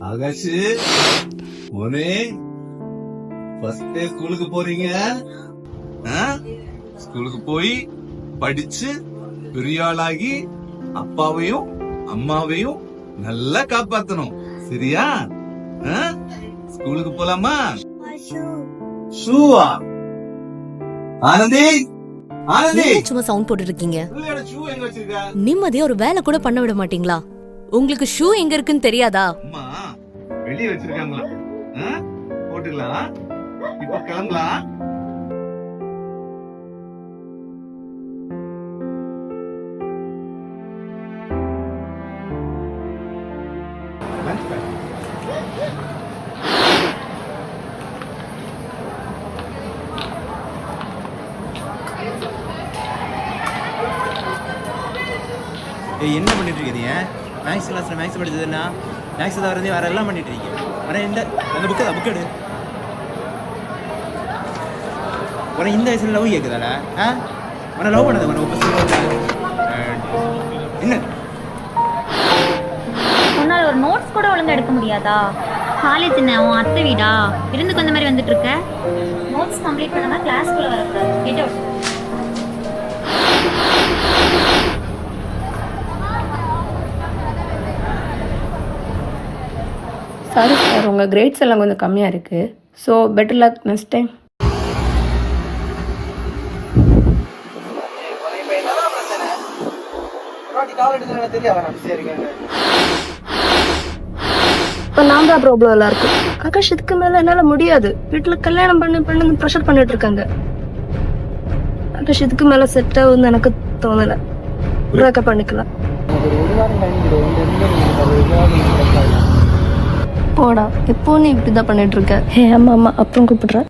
Akash மோனே first day ஸ்கூலுக்கு போறீங்க. ஸ்கூலுக்கு போய் படிச்சு பெரிய ஆளாகி அப்பாவையும் அம்மாவையும் நல்லா காப்பாத்தணும். சரியா? ஸ்கூலுக்கு போலாமா? ஷூவா? ஆனந்தி ஆனந்தி சும்மா சவுண்ட் போட்டுட்டு இருக்கீங்க. ஷூ எங்க வச்சிருக்க? நிம்மதியா ஒரு வேலை கூட பண்ண விட மாட்டீங்களா? உங்களுக்கு ஷூ எங்க இருக்குன்னு தெரியாதா? அம்மா வெளியே வச்சிருக்காங்களா? போட்டுக்கலாம். இப்ப கிளம்பலாம். என்ன பண்ணிட்டு இருக்கீங்க? மேக்ஸ் கிளாஸ்ல மேக்ஸ் படிச்சதுன்னா மேக்ஸ் தான் வரதே வேற எல்லாம் பண்ணிட்டு இருக்கீங்க. ஆனால் இந்த அந்த புக் எடு. உனக்கு இந்த வயசுல லவ் கேட்குதால? உன லவ் பண்ணது உனக்கு என்ன? உன்னால் ஒரு நோட்ஸ் கூட ஒழுங்கா எடுக்க முடியாதா? காலேஜ் என்ன உன் அத்தை வீடா? விருந்துக்கு அந்த மாதிரி வந்துட்டு இருக்க. நோட்ஸ் கம்ப்ளீட் பண்ணனா கிளாஸ்க்குள்ள வரக்கூடாது. Get out. சாரி சார், உங்கள் கிரேட்ஸ் எல்லாம் கொஞ்சம் கம்மியாக இருக்குது. So better luck next time. இப்போ நான் தான் ப்ராப்ளம் எல்லாருக்கும். ஆகாஷ் இதுக்கு மேலே என்னால் முடியாது. வீட்டில் கல்யாணம் பண்ணு ப்ரெஷர் பண்ணிட்டு இருக்காங்க. ஆகாஷ் இதுக்கு மேலே செட் ஆகுதுன்னு எனக்கு தோணலை. பிரேக்கப் பண்ணிக்கலாம். போடா, எப்போ நீ இப்படிதான் பண்ணிட்டு இருக்க? ஹே ஆமா ஆமா, அப்புறம் கூப்பிடுறேன்.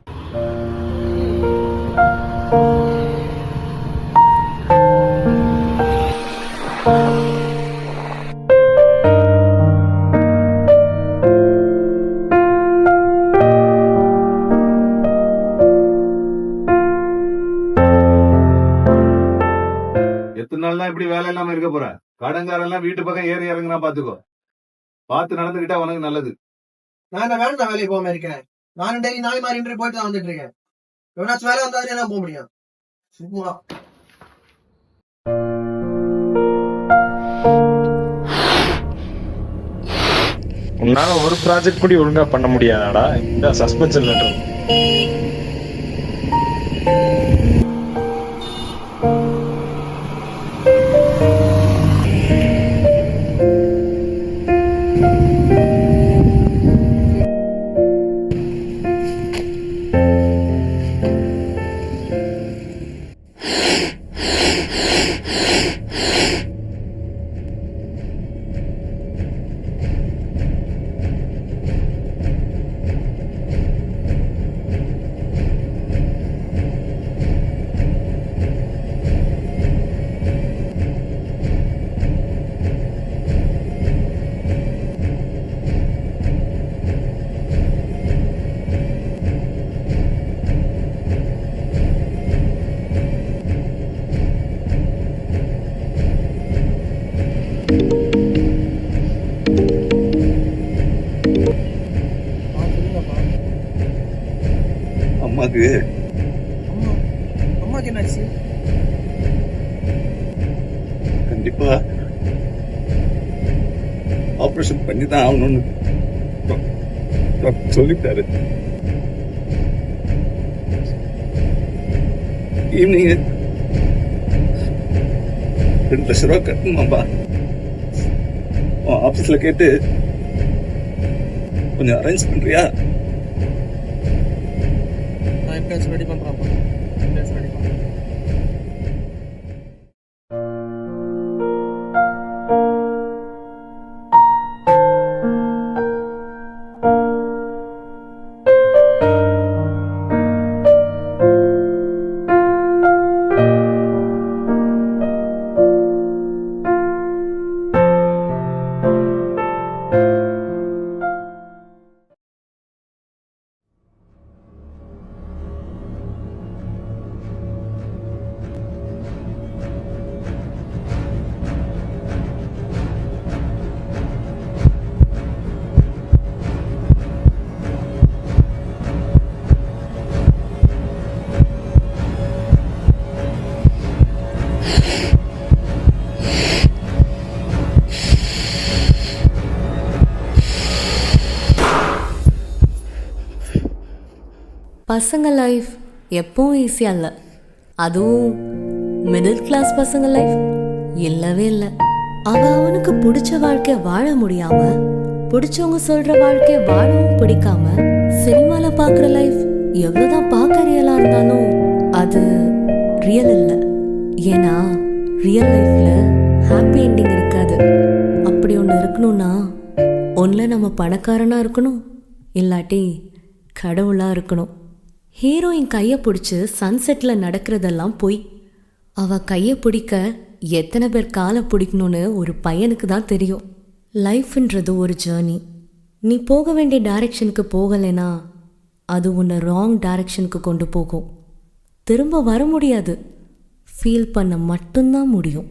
எத்தனை நாள் தான் இப்படி வேலை இல்லாம இருக்க போற? கடன்காரெல்லாம் வீட்டு பக்கம் ஏறி இறங்குனா பாத்துக்கோ. பார்த்து நடந்துகிட்டா உனக்கு நல்லது. நான் என்ன வேணும் வேலைக்கு போகாம இருக்கேன். நானும் டெய்லி நாய் மாதிரி இன்டர்வியூ போயிட்டு தான் வந்துட்டு இருக்கேன். எவனாச்சும் வேலை வந்தாலும் எல்லாம் போக முடியும். சும்மா உன்னால ஒரு ப்ராஜெக்ட் கூட ஒழுங்கா பண்ண முடியாதாடா? இந்த சஸ்பென்ஷன் லெட்டர். அம்மாக்கு அம்மாக்கு என்னாச்சு? கண்டிப்பா ஆபரேஷன் பண்ணி தான் ஆகணும்னு சொல்லிட்டாரு. ஈவினிங் 2 லட்சம் ரூபாய் கட்டணுமாப்பா. ஆபீஸ்ல கேட்டு கொஞ்சம் அரேஞ்ச் பண்றியா? நான் எப்பயாச்சும் ரெடி பண்றேன்ப்பா. எப்பயாச்சும் ரெடி பண்றேன். பசங்க லைஃப் எப்பவும் ஈஸியாக இல்லை. அதுவும் மிடில் கிளாஸ் பசங்க லைஃப் இல்லவே இல்லை. அவனுக்கு பிடிச்ச வாழ்க்கைய வாழ முடியாம, பிடிச்சவங்க சொல்ற வாழ்க்கைய வாழவும் பிடிக்காம, சினிமால பார்க்குற லைஃப் எவ்வளோதான் பார்க்க ரியலாக இருந்தாலும் அது ரியல் இல்லை. ஏன்னா ரியல் லைஃப்ல ஹாப்பி என்டிங் இருக்காது. அப்படி ஒன்று இருக்கணும்னா ஒன்றில் நம்ம பணக்காரனாக இருக்கணும், இல்லாட்டி கடவுளாக இருக்கணும். ஹீரோயின் கையை பிடிச்சி சன்செட்டில் நடக்கிறதெல்லாம் போய் அவள் கையை பிடிக்க எத்தனை பேர் காலை பிடிக்கணும்னு ஒரு பையனுக்கு தான் தெரியும். லைஃப்ன்றது ஒரு ஜேர்னி. நீ போக வேண்டிய டைரெக்ஷனுக்கு போகலைன்னா அது உன்னை ராங் டைரெக்ஷனுக்கு கொண்டு போகும். திரும்ப வர முடியாது, ஃபீல் பண்ண மட்டும்தான் முடியும்.